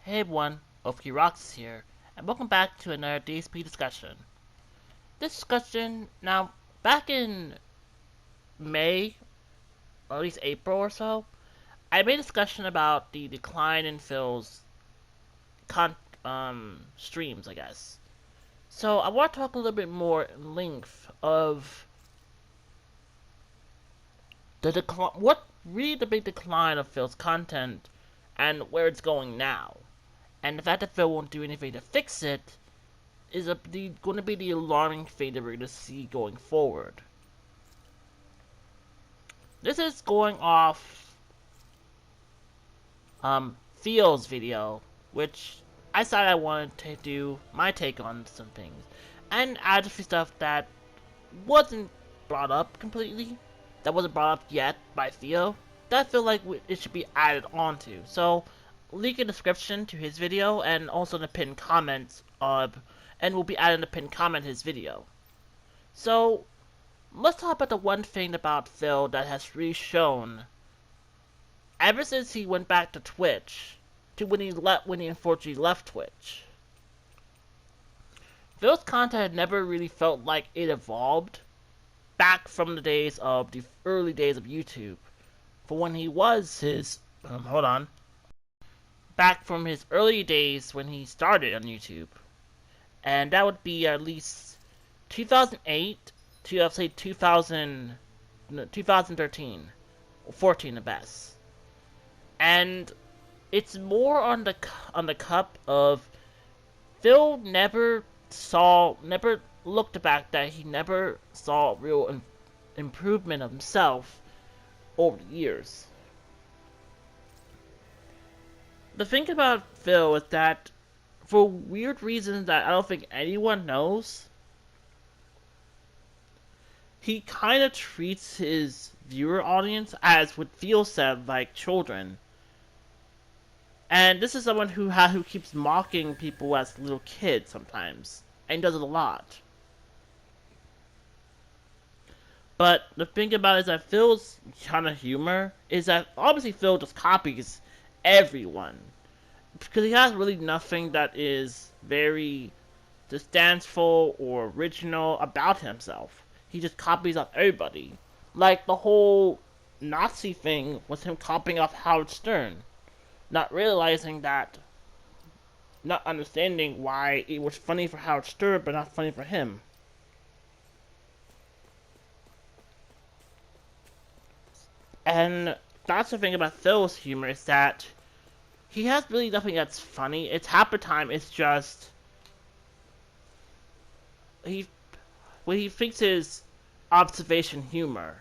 Hey everyone, Oki Rocks is here, and welcome back to another DSP discussion. This discussion, now, back in May, or at least April or so, I made a discussion about the decline in Phil's streams, I guess. So I want to talk a little bit more in length of what really the big decline of Phil's content and where it's going now. And the fact that Phil won't do anything to fix it is going to be the alarming thing that we're going to see going forward. This is going off Theo's video, which I decided I wanted to do my take on some things, and add a few stuff that wasn't brought up completely, that wasn't brought up yet by Theo, that I feel like it should be added onto. So, link in the description to his video, and also in the pinned comments and we'll be adding the pinned comment his video. So, let's talk about the one thing about Phil that has really shown ever since he went back to Twitch, to when he unfortunately left Twitch. Phil's content had never really felt like it evolved back from the early days of YouTube. For when he was back from his early days when he started on YouTube. And that would be at least 2008 to, I'll say, 2013, or 14 at best. And it's more on the cup of Phil never looked back that he never saw real improvement of himself over the years. The thing about Phil is that, for weird reasons that I don't think anyone knows, he kind of treats his viewer audience as what Theo said, like children. And this is someone who keeps mocking people as little kids sometimes, and does it a lot. But the thing about it is that Phil's kind of humor is that obviously Phil just copies everyone, because he has really nothing that is very substantial or original about himself. He just copies off everybody. Like the whole Nazi thing was him copying off Howard Stern, not understanding why it was funny for Howard Stern but not funny for him. And that's the thing about Phil's humor, is that he has really nothing that's funny. It's half the time it's just when he thinks his observation humor,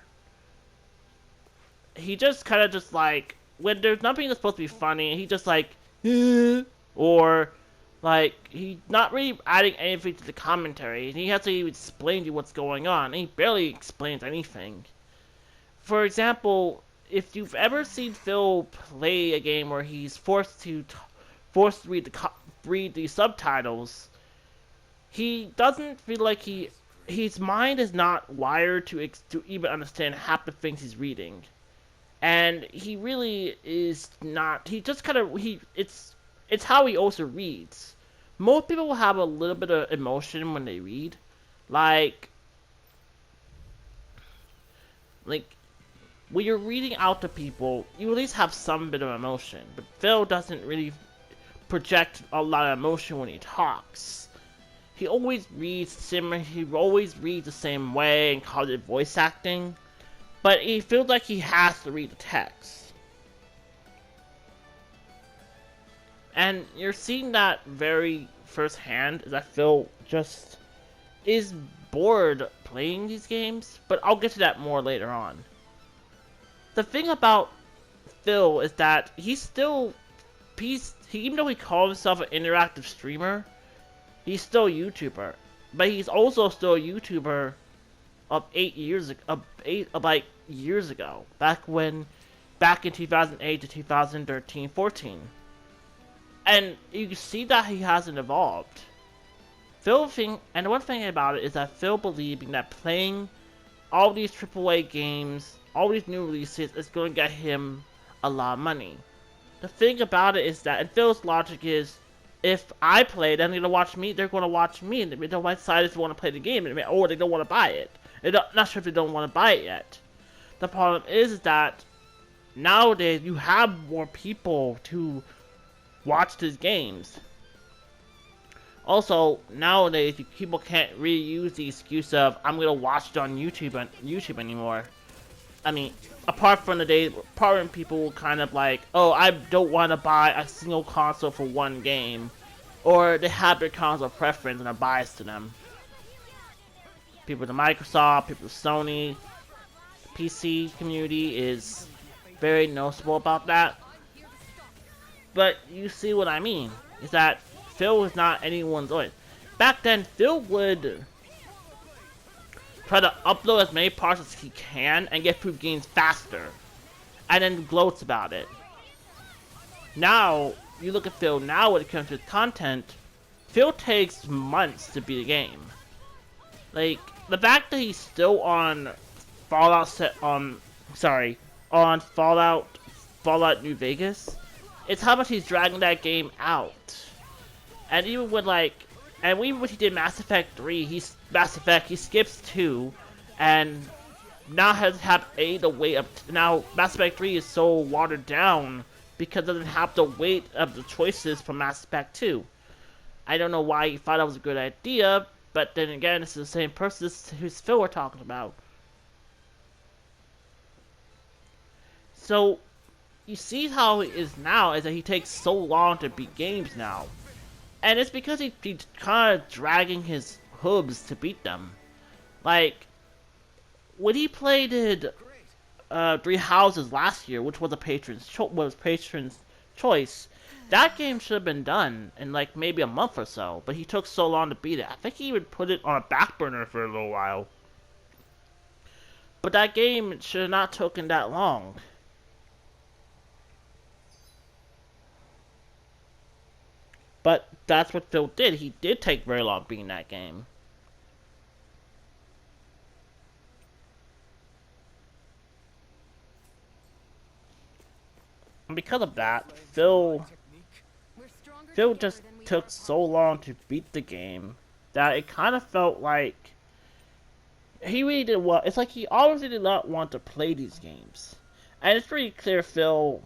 he just kind of just like, when there's nothing that's supposed to be funny, he just like or like he's not really adding anything to the commentary, and he has to even explain to you what's going on, and he barely explains anything. For example, if you've ever seen Phil play a game where he's forced to read the subtitles, he doesn't feel like his mind is not wired to even understand half the things he's reading, and he really is not. He just kind of it's how he also reads. Most people will have a little bit of emotion when they read, like when you're reading out to people, you at least have some bit of emotion. But Phil doesn't really project a lot of emotion when he talks. He always reads similar. He always reads the same way and calls it voice acting. But he feels like he has to read the text. And you're seeing that very firsthand, is that Phil just is bored playing these games. But I'll get to that more later on. The thing about Phil is that even though he calls himself an interactive streamer, he's still a YouTuber. But he's also still a YouTuber of 8 years ago, years ago, back in 2008 to 2013, 14. And you can see that he hasn't evolved. And the one thing about it is that Phil believing that playing all these AAA games, all these new releases, is going to get him a lot of money. the thing about it is that, and Phil's logic is, if I play, then they're gonna watch me. They're gonna watch me, and they don't decide if they want to play the game, or they don't want to buy it. Not sure if they don't want to buy it yet. The problem is that nowadays you have more people to watch these games. Also, nowadays people can't really use the excuse of I'm gonna watch it on YouTube anymore. I mean, apart from the days, part when people will kind of like, oh, I don't want to buy a single console for one game, or they have their console preference and are biased to them. People to Microsoft, people to Sony, the PC community is very noticeable about that. But you see what I mean, is that Phil was not anyone's voice. Back then, Phil would try to upload as many parts as he can and get through games faster, and then gloats about it. Now, you look at Phil now when it comes to content, Phil takes months to beat a game. Like, the fact that he's still on on Fallout New Vegas, it's how much he's dragging that game out. And even with even when he did Mass Effect 3, he skips 2, and now has have A the weight of, now Mass Effect 3 is so watered down because it doesn't have the weight of the choices from Mass Effect 2. I don't know why he thought that was a good idea, but then again, this is the same person who's Phil we're talking about. So, you see how it is now, is that he takes so long to beat games now. And it's because he's kind of dragging his hooves to beat them. Like, when he played Three Houses last year, which was a patron's choice, that game should have been done in like maybe a month or so, but he took so long to beat it. I think he even put it on a back burner for a little while. But that game should have not taken that long. But that's what Phil did. He did take very long beating that game. And because of that, Phil just took so long to beat the game that it kind of felt like he really did what. It's like he obviously did not want to play these games. And it's pretty clear Phil.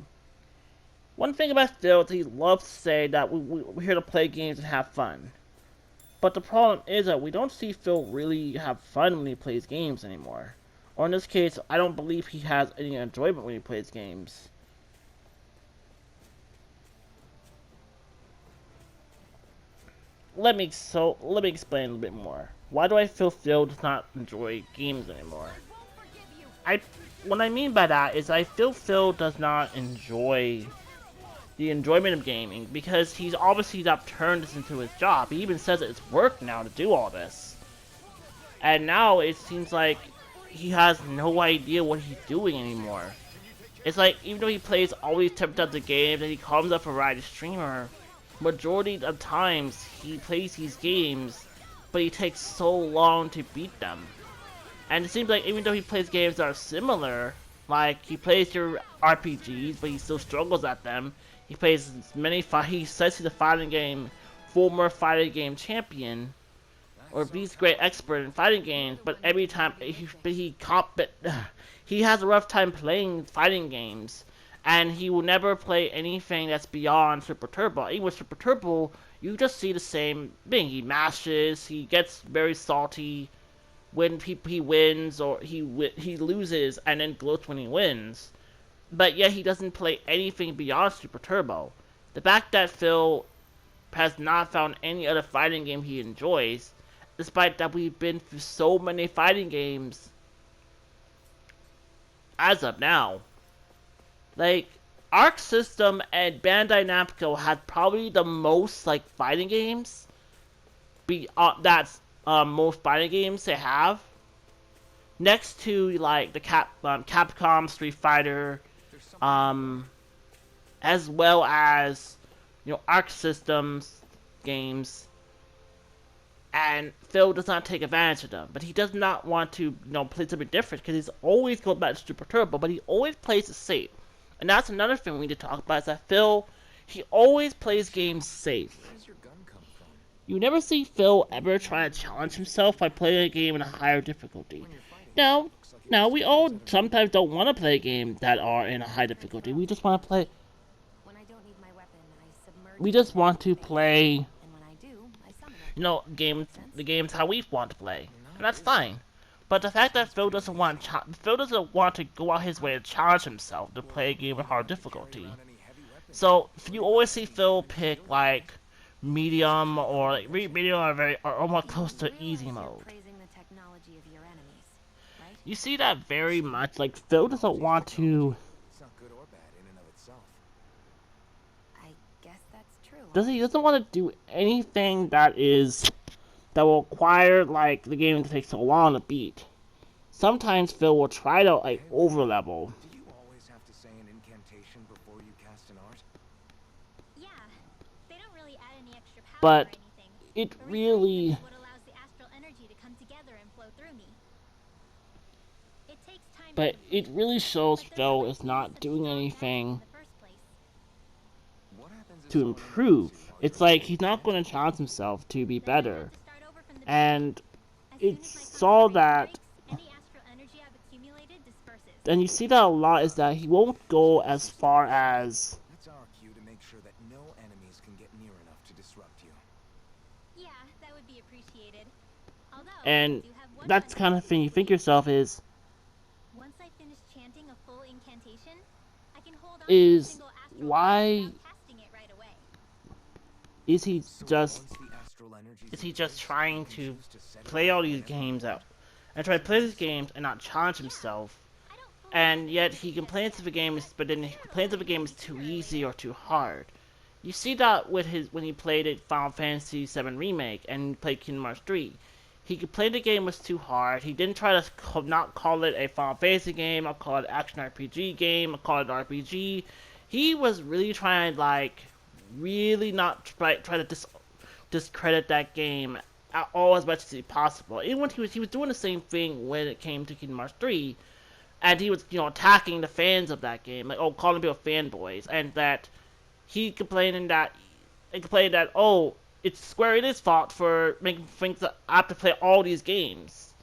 One thing about Phil is he loves to say that we're here to play games and have fun. But the problem is that we don't see Phil really have fun when he plays games anymore. Or in this case, I don't believe he has any enjoyment when he plays games. Let me explain a little bit more. Why do I feel Phil does not enjoy games anymore? What I mean by that is I feel Phil does not enjoy the enjoyment of gaming because he's obviously not turned this into his job. He even says it's work now to do all this. And now it seems like he has no idea what he's doing anymore. It's like, even though he plays all these types of games and he comes up a variety streamer, majority of times he plays these games, but he takes so long to beat them. And it seems like even though he plays games that are similar, like he plays your RPGs, but he still struggles at them. He plays he says he's a former fighting game champion, or he's a great expert in fighting games, but every time he has a rough time playing fighting games. And he will never play anything that's beyond Super Turbo. Even with Super Turbo, you just see the same thing. He mashes, he gets very salty when he wins, or he loses and then gloats when he wins. But yet he doesn't play anything beyond Super Turbo. The fact that Phil has not found any other fighting game he enjoys, despite that we've been through so many fighting games as of now. Like, Arc System and Bandai Namco had probably the most, like, fighting games. Most fighting games they have. Next to, like, the Capcom Street Fighter, as well as, Arc Systems games. And Phil does not take advantage of them. But he does not want to, play something different, because he's always going back to Super Turbo, but he always plays it safe. And that's another thing we need to talk about, is that Phil, he always plays games safe. Where does your gun come from? You never see Phil ever try to challenge himself by playing a game in a higher difficulty. When you're fighting, Now, looks like it now was we too all easy to sometimes don't want to play games that are in a high difficulty. We just want to play. When I don't need my weapon, I submerge We it just in want to space. play, And when I do, I summon it. you know, the games how we want to play, and that's fine. But the fact that Phil doesn't want to go out his way to challenge himself to play a game with hard difficulty. So if you always see Phil pick like medium or like medium or almost close to easy mode. Praising the technology of your enemies, right? You see that very much. Like Phil doesn't want to. It's not good or bad in and of itself. I guess that's true. He doesn't want to do anything that will require like the game to take so long to beat. Sometimes Phil will try to like over level. Do you always have to say an incantation before you cast an art? Yeah, they don't really add any extra power But or anything. it The really, is what allows the astral energy to come together and flow through me. It takes time but to it really shows but there's Phil no is not such doing strong anything in the first place. What happens if to someone improve. notices you while It's you're like playing? he's not going to challenge himself to be Then I have better. to start over from the And beginning. As soon it's as my saw concentration that, breaks, any astral energy I've accumulated disperses. and you see that a lot, is that he won't go as far as, That's our cue to make sure that no enemies can get near enough to disrupt you. Yeah, that would be appreciated. Although, and I do have one that's the kind of thing you think yourself is, Once I finish chanting a full incantation, I can hold on Is to a single astral why- energy without casting it right away. is he So just, once the astral energy's is in he just place, trying you can to choose to set it play off all these whenever games you out, and try to play these games and not challenge himself? I don't fully And yet understand he it complains just if the yet, game is, but then he but complains if the game is too easy or too hard. You see that with when he played it Final Fantasy VII Remake and played Kingdom Hearts 3. He complained the game was too hard. He didn't try to not call it a Final Fantasy game. I'll call it action RPG game. I'll call it RPG. He was really trying to like really not try to discredit that game at all as much as possible. Even when he was doing the same thing when it came to Kingdom Hearts 3. And he was, attacking the fans of that game, like, calling people fanboys, and that he complained that, oh, it's Square Enix's fault for making think that I have to play all these games,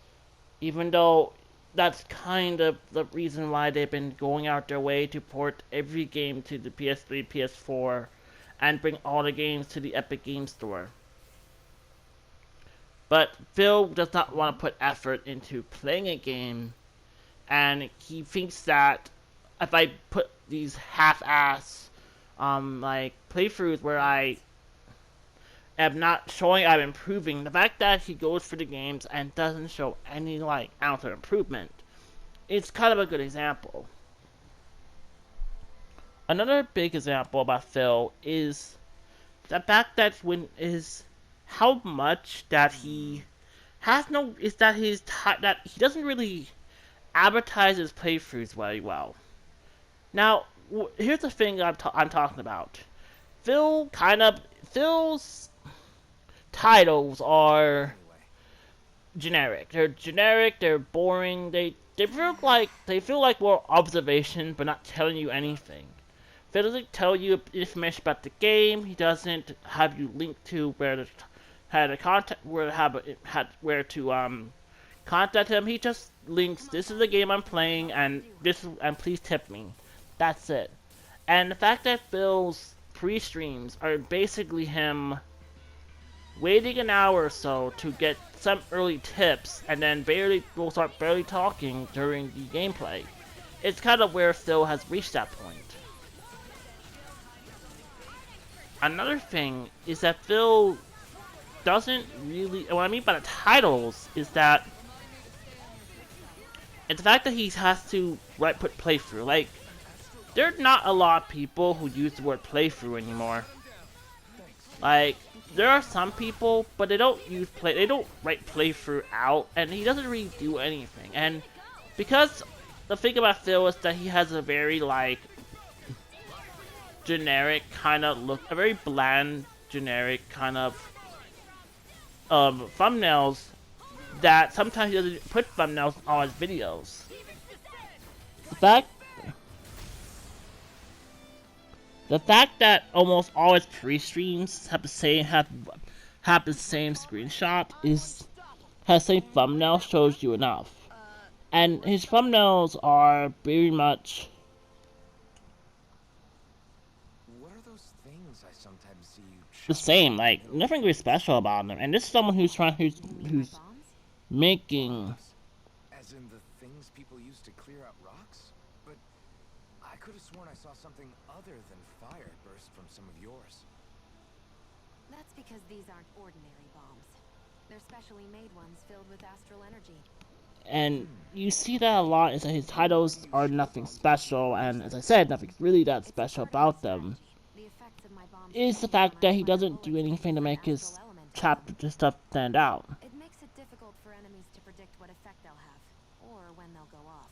even though that's kind of the reason why they've been going out their way to port every game to the PS3, PS4, and bring all the games to the Epic Game Store. But Phil does not want to put effort into playing a game, and he thinks that if I put these half-ass like playthroughs where I am not showing I'm improving, the fact that he goes for the games and doesn't show any like ounce of improvement, it's kind of a good example. Another big example about Phil is the fact that how much that he has no is that that he doesn't really advertise his playthroughs very well. Now, here's the thing I'm talking about. Phil's titles are generic. They're generic. They're boring. They feel like more observation, but not telling you anything. Phil doesn't tell you information about the game. He doesn't have you link to where to contact him. He just links, this is the game I'm playing, and please tip me. That's it. And the fact that Phil's pre-streams are basically him waiting an hour or so to get some early tips, and then will start barely talking during the gameplay. It's kind of where Phil has reached that point. Another thing is that Phil doesn't really, what I mean by the titles is that it's the fact that he has to put playthrough. Like, there are not a lot of people who use the word playthrough anymore. Like, there are some people, but they don't write playthrough out, and he doesn't really do anything. And because the thing about Phil is that he has a very like generic kind of look, a very bland generic kind of thumbnails, that sometimes he doesn't put thumbnails on his videos. The fact The fact that almost all his pre-streams have the same screenshot has the same thumbnail shows you enough. And his thumbnails are very much What are those things I sometimes see you the same, like nothing really special about them. And this is someone who's Bombs? making As in the things people use to clear out rocks? But I could have sworn I saw something other than fire burst from some of yours. That's because these aren't ordinary bombs. They're specially made ones filled with astral energy. and you see that a lot is that his titles are nothing special, and as I said, nothing's really that It's special part of about my them. strategy. The effects of my bombs Is the change when fact that I he fire doesn't do bullets anything to based on make his astral elements. chapter stuff stand out. It makes it difficult for enemies to predict what effect they'll have, or when they'll go off.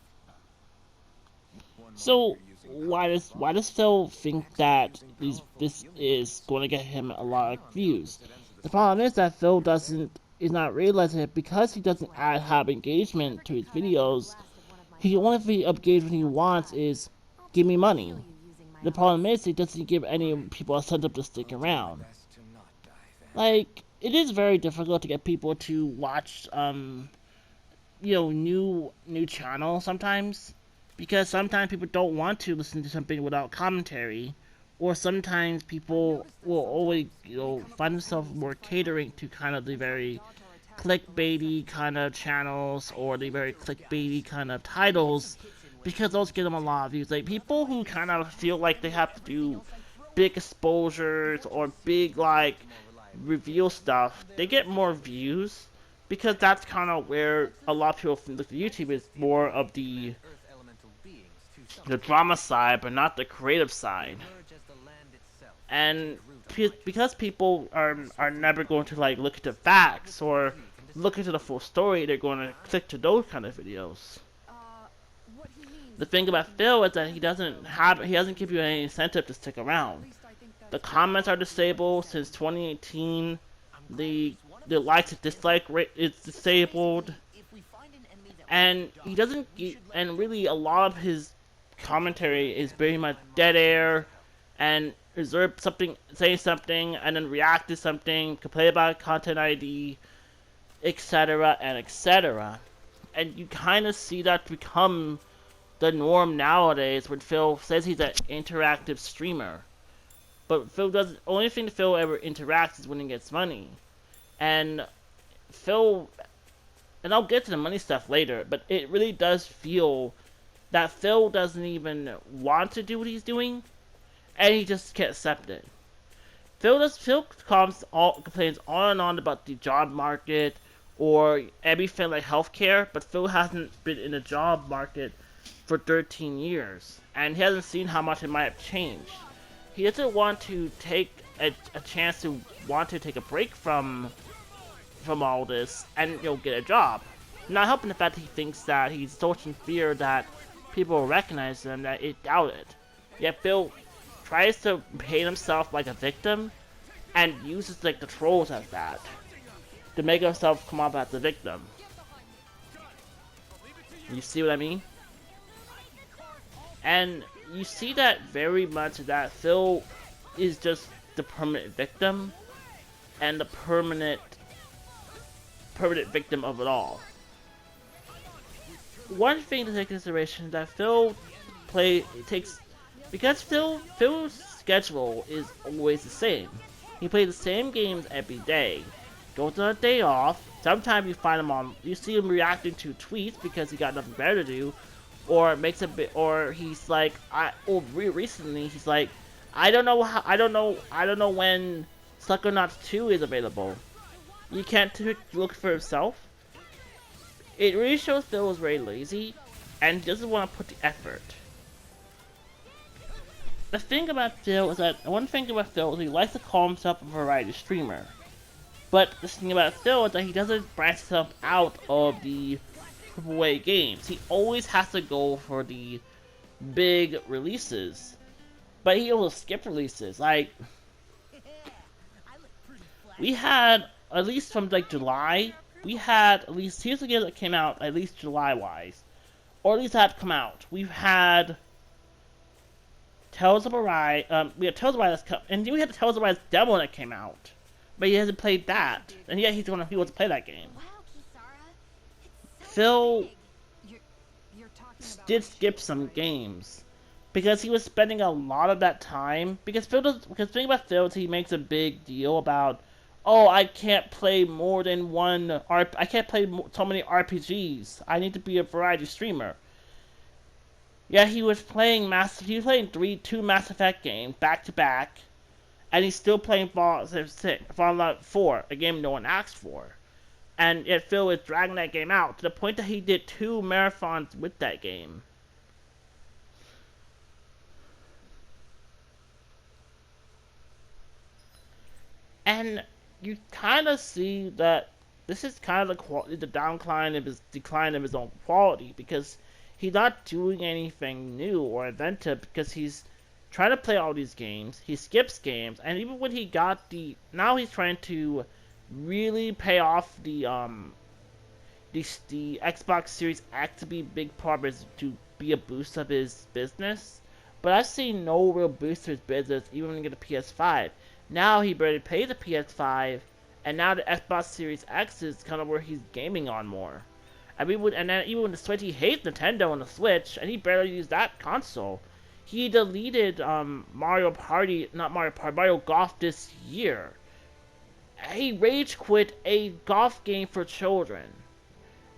So why does Phil think that this is going to get him a lot of views? The problem is that Phil is not realizing it because he doesn't have engagement to his videos. He only engagement he wants is give me money. The problem is he doesn't give any people a incentive to stick around. Like, it is very difficult to get people to watch new channels sometimes, because sometimes people don't want to listen to something without commentary, or sometimes people will always find themselves more catering to kind of the very clickbaity kind of channels or the very clickbaity kind of titles, because those get them a lot of views. Like, people who kind of feel like they have to do big exposures or big like reveal stuff, they get more views, because that's kind of where a lot of people look at YouTube is more of the drama side, but not the creative side. And because people are never going to like look at the facts or look into the full story, they're going to click to those kind of videos. The thing about Phil is that he doesn't give you any incentive to stick around. The comments are disabled since 2018. The likes and dislike rate is disabled, and he doesn't. And really, a lot of his commentary is very much dead air, and reserve something, say something, and then react to something, complain about content ID, etc. and etc. And you kind of see that become the norm nowadays when Phil says he's an interactive streamer. But Phil doesn't. Only thing Phil ever interacts is when he gets money. And Phil, and I'll get to the money stuff later, but it really does feel that Phil doesn't even want to do what he's doing, and he just can't accept it. Phil complains on and on about the job market or everything like healthcare, but Phil hasn't been in the job market for 13 years, and he hasn't seen how much it might have changed. He doesn't want to take a chance to want to take a break from all this and get a job. Not helping the fact that he thinks that he's so in fear that people will recognize him that it doubt it. Yet Phil tries to paint himself like a victim and uses like the trolls as that to make himself come off as the victim. You see what I mean? And you see that very much that Phil is just the permanent victim and the permanent victim of it all. One thing to take into consideration is that because Phil's schedule is always the same. He plays the same games every day. Goes on a day off. Sometimes you see him reacting to tweets because he got nothing better to do, or he's like, recently he's like, I don't know when Psychonauts 2 is available. You can't look for himself. It really shows Phil is very lazy and doesn't want to put the effort. The thing about Phil is that he likes to call himself a variety streamer. But the thing about Phil is that he doesn't branch himself out of the AAA games. He always has to go for the big releases. But he also skipped releases. Like, we had, at least from like July, we had at least, here's the games that came out at least July wise, or at least have come out. We've had Tales of Arise, we had Tales of Arise, and we had the Tales of Arise demo that came out, but he hasn't played that, and yet he wants to play that game. Wow, Kisara. It's so Phil big. You're talking about did my skip shoes, some right? games because he was spending a lot of that time. Because the thing about Phil is he makes a big deal about, oh, I can't play more than I can't play so many RPGs. I need to be a variety streamer. Yeah, he was playing two Mass Effect games back to back, and he's still playing Fallout 4, a game no one asked for. And yet Phil is dragging that game out to the point that he did 2 marathons with that game. And you kind of see that this is kind of the decline of his own quality, because he's not doing anything new or inventive, because he's trying to play all these games. He skips games, and even when he got now he's trying to really pay off the Xbox Series X to be a big part of to be a boost of his business. But I've seen no real boost to his business even when he get a PS5. Now he barely paid the PS5, and now the Xbox Series X is kind of where he's gaming on more. And then even with the Switch, he hates Nintendo on the Switch, and he barely used that console. He deleted Mario Golf this year. He rage quit a golf game for children.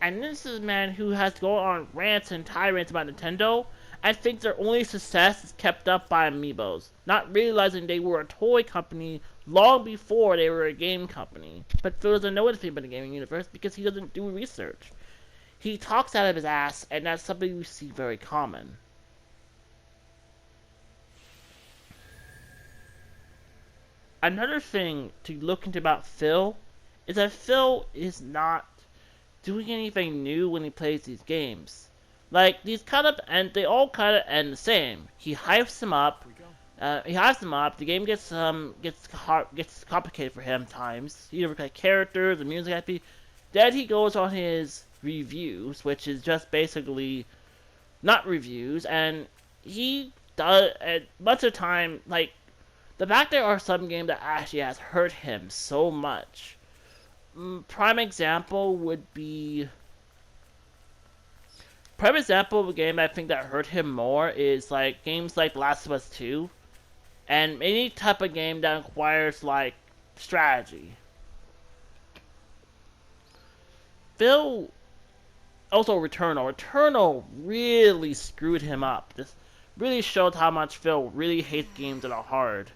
And this is a man who has to go on rants and tirades about Nintendo and thinks their only success is kept up by amiibos, not realizing they were a toy company long before they were a game company. But Phil doesn't know anything about the gaming universe because he doesn't do research. He talks out of his ass, and that's something we see very common. Another thing to look into about Phil is that Phil is not doing anything new when he plays these games. Like, they all kind of end the same. He hypes them up. The game gets complicated for him times. He never characters, the music has to be. Then he goes on his reviews, which is just basically not reviews, and he does much of the time, like, the fact there are some games that actually has hurt him so much. Prime example of a game I think that hurt him more is like games like Last of Us 2, and any type of game that requires like strategy. Phil also Returnal really screwed him up. This really showed how much Phil really hates games that are hard.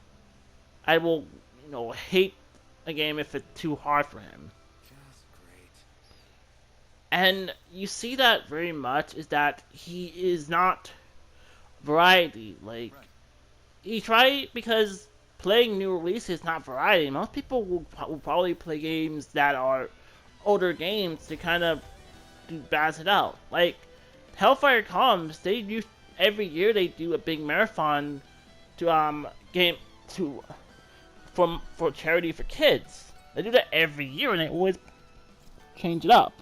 I will, hate a game if it's too hard for him. Just great. And you see that very much is that he is not variety. Like, he tried, because playing new releases is not variety. Most people will probably play games that are older games to kind of balance it out. Like, Hellfire Comes, every year they do a big marathon for charity for kids. They do that every year, and they always change it up.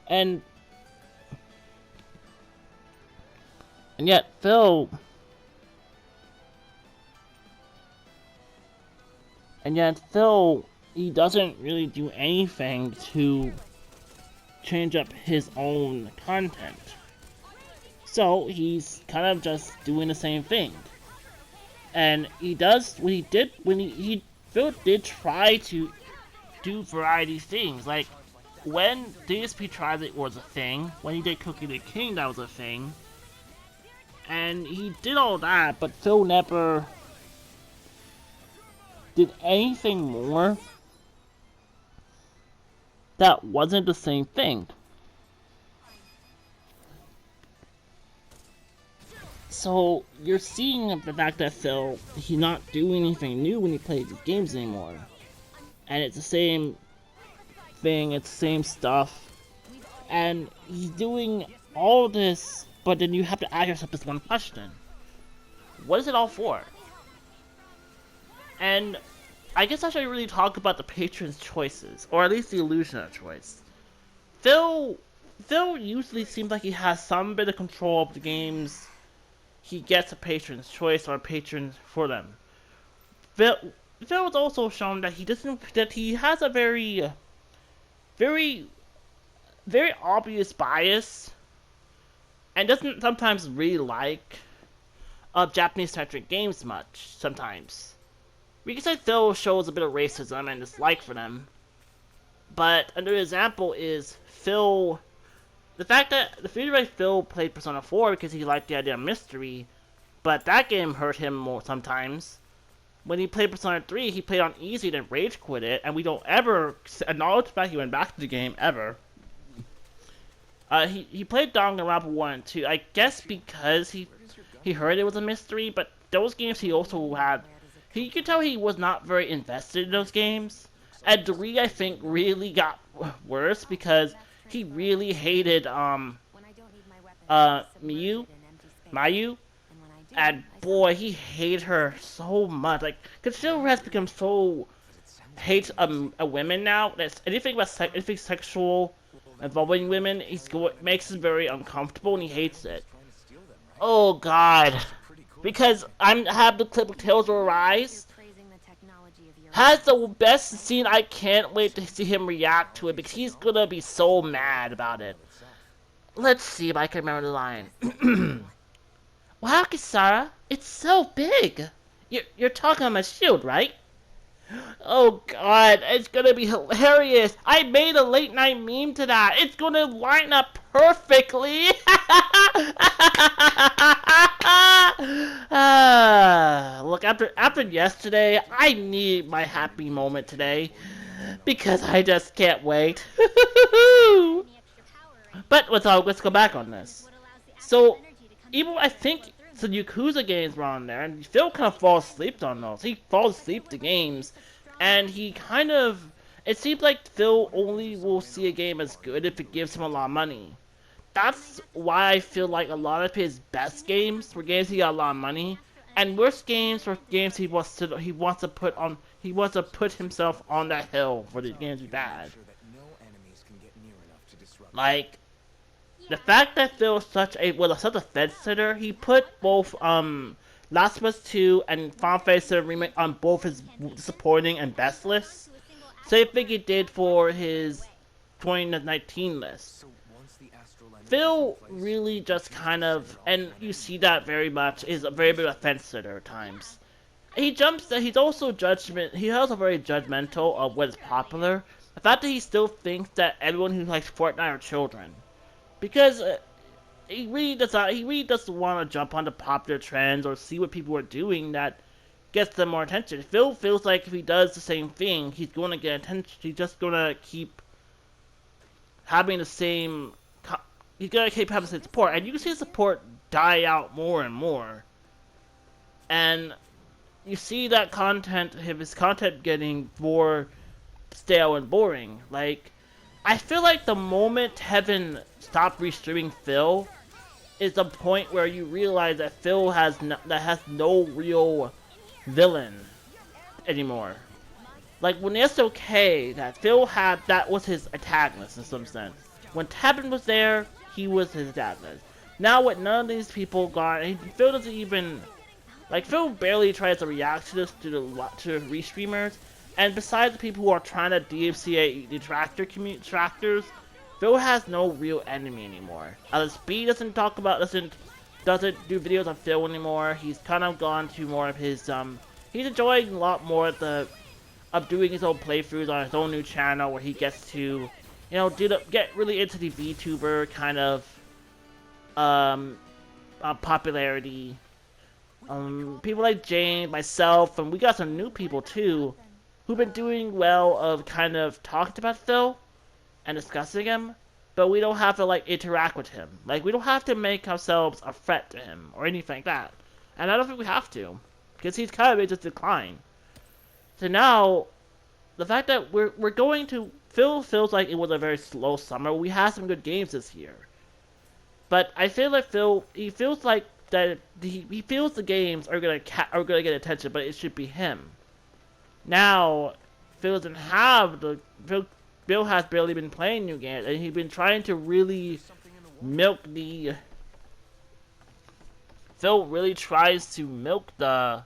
And yet Phil he doesn't really do anything to change up his own content. So he's kind of just doing the same thing. And Phil did try to do variety things. Like, when DSP tried it was a thing. When he did Cookie the King, that was a thing. And he did all that, but Phil never did anything more that wasn't the same thing. So you're seeing the fact that Phil, he's not doing anything new when he plays these games anymore. And it's the same thing, it's the same stuff. And he's doing all this, but then you have to ask yourself this one question. What is it all for? And I guess I should really talk about the patron's choices, or at least the illusion of choice. Phil usually seems like he has some bit of control of the games he gets a patron's choice or a patron for them. Phil was also shown that he has a very very obvious bias and doesn't sometimes really like Japanese-centric games much, sometimes. We can say Phil shows a bit of racism and dislike for them. But another example is Phil... The fact that the reason why Phil played Persona 4 because he liked the idea of mystery, but that game hurt him more sometimes. When he played Persona 3, he played on easy and rage quit it, and we don't ever acknowledge the fact he went back to the game, ever. He played Danganronpa 1 and 2, I guess because he heard it was a mystery, but those games he also had... You could tell he was not very invested in those games. And 3, I think, really got worse because he really hated, Mayu. And boy, he hated her so much. Like, Consider has become so... hates women now. That's anything sexual involving women, makes him very uncomfortable and he hates it. Oh god. Because I have the clip of Tales of Arise. Has the best scene. I can't wait to see him react to it because he's gonna be so mad about it. Let's see if I can remember the line. Wow, Kisara, it's so big. You're talking on my shield, right? Oh god, it's gonna be hilarious. I made a late night meme to that. It's gonna line up perfectly. Look, after yesterday, I need my happy moment today because I just can't wait. But let's go back on this. So, even I think the Yakuza games were on there, and Phil kind of falls asleep on those. He falls asleep to games, and he kind of... It seems like Phil only will see a game as good if it gives him a lot of money. That's why I feel like a lot of his best games were games he got a lot of money, and worst games were games he wants to put himself on that hill for the games he bad. Like, the fact that Phil was such a fence sitter, he put both Last of Us 2 and Final Fantasy Remake on both his disappointing and best lists. Same thing he did for his 2019 list. Phil really just kind of, and you see that very much, is a very bit of a fence sitter at times. He's also he also very judgmental of what is popular. The fact that he still thinks that everyone who likes Fortnite are children. Because he really doesn't want to jump onto popular trends or see what people are doing that gets them more attention. Phil feels like if he does the same thing, he's going to get attention. He's just going to keep having the same... He's going to keep having the same support. And you can see the support die out more and more. And you see that his content getting more stale and boring. Like, I feel like the moment Heaven stopped restreaming Phil is the point where you realize that Phil has no real villain anymore. Like, when it's okay that Phil that was his antagonist in some sense. When Heaven was there, he was his antagonist. Now with none of these people gone, Phil doesn't even... Like, Phil barely tries to react to this to the restreamers. And besides the people who are trying to DMCA detractors, Phil has no real enemy anymore. LSB doesn't do videos on Phil anymore. He's kind of gone to more of his he's enjoying a lot more of doing his own playthroughs on his own new channel where he gets to, you know, get really into the VTuber kind of popularity. People like Jane, myself, and we got some new people too, who've been doing well of kind of talking about Phil and discussing him, but we don't have to like interact with him. Like, we don't have to make ourselves a threat to him or anything like that. And I don't think we have to, because he's kind of in just decline. So now, the fact that we're going to... Phil feels like it was a very slow summer. We had some good games this year. But I feel like he feels like that he feels the games are gonna get attention, but it should be him. Now, Phil doesn't have Phil has barely been playing new games, and he's been trying to really milk the Phil really tries to milk the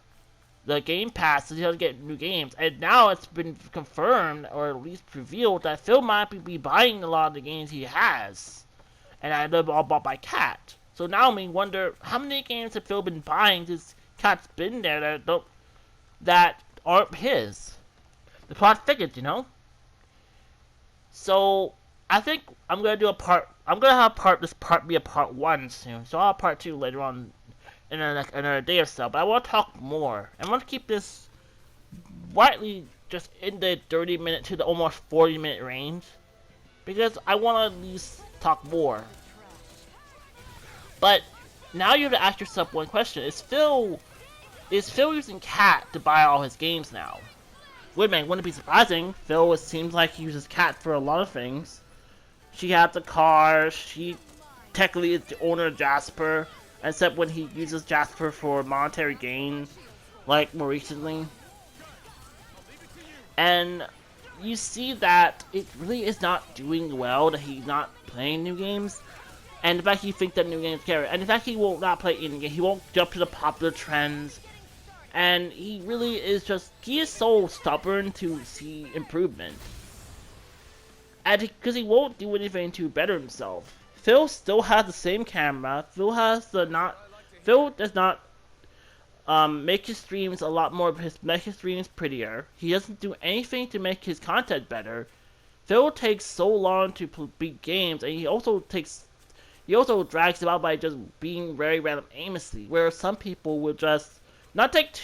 Game Pass so he doesn't get new games, and now it's been confirmed or at least revealed that Phil might be buying a lot of the games he has, and I know all bought by Cat. So now we wonder how many games have Phil been buying since Cat's been there that aren't his. The plot thickens, you know. So I think I'm gonna do a part. I'm gonna have this part be a part 1 soon. So I'll have part 2 later on in another day or so. But I want to talk more. I want to keep this widely just in the 30-minute to the almost 40-minute range because I want to at least talk more. But now you have to ask yourself one question: Is Phil using Cat to buy all his games now? Wouldn't it be surprising? Phil seems like he uses Cat for a lot of things. She has the car. She technically is the owner of Jasper, except when he uses Jasper for monetary gain, like more recently. And you see that it really is not doing well that he's not playing new games. And in fact, he thinks that new games carry. And in fact, he will not play any game. He won't jump to the popular trends. And he really is he is so stubborn to see improvement. And because he won't do anything to better himself. Phil still has the same camera. Phil does not make his streams a lot more, make his streams prettier. He doesn't do anything to make his content better. Phil takes so long to beat games, and he also drags it out by just being very random aimlessly, where some people will just not take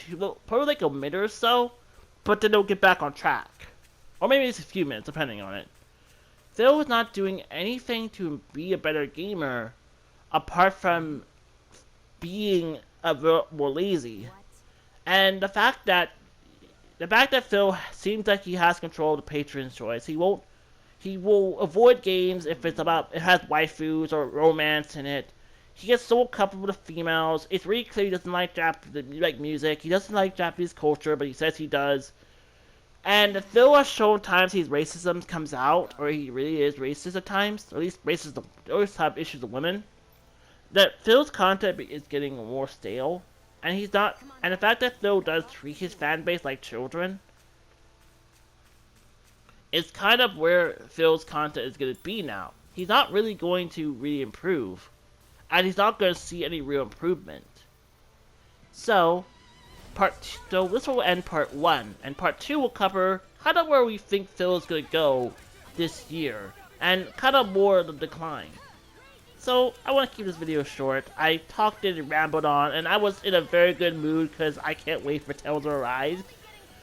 probably like a minute or so, but then they'll get back on track. Or maybe it's a few minutes, depending on it. Phil is not doing anything to be a better gamer, apart from being more lazy. And the fact that Phil seems like he has control of the patron's choice. He will avoid games if it has waifus or romance in it. He gets so comfortable with females. It's really clear he doesn't like music. He doesn't like Japanese culture, but he says he does. And Phil has shown times his racism comes out, or he really is racist at times. Or at least racism, always have issues with women. That Phil's content is getting more stale, and he's not. And the fact that Phil does treat his fan base like children, is kind of where Phil's content is going to be now. He's not really going to really improve, and he's not going to see any real improvement. So this will end part 1, and part 2 will cover kind of where we think Phil is going to go this year, and kind of more of the decline. So I want to keep this video short. I talked and rambled on, and I was in a very good mood because I can't wait for Tales of Arise.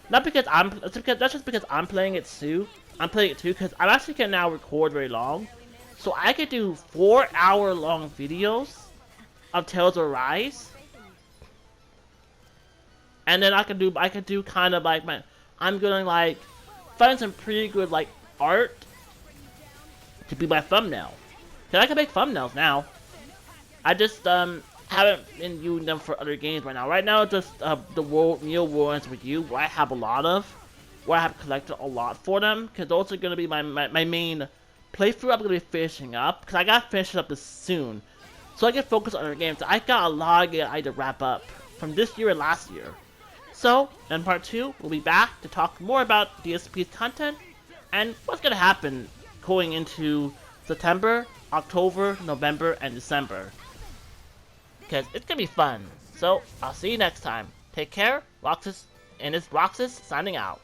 Not because that's just because I'm playing it too. I'm playing it too because I actually can now record very long, so I could do 4-hour-long videos of Tales of Arise. And then I could do kind of like I'm gonna like find some pretty good like art to be my thumbnail. Cause I can make thumbnails now. I just haven't been using them for other games right now. Right now, just the Neo Warrants with You, where I have a lot of, where I have collected a lot for them. Cause those are gonna be my main playthrough. I'm gonna be finishing up. Cause I gotta finish it up this soon, so I can focus on other games. I got a lot of games I had to wrap up from this year and last year. So, in part 2, we'll be back to talk more about DSP's content and what's going to happen going into September, October, November, and December. Because it's going to be fun. So, I'll see you next time. Take care. Roxas, and it's Roxas signing out.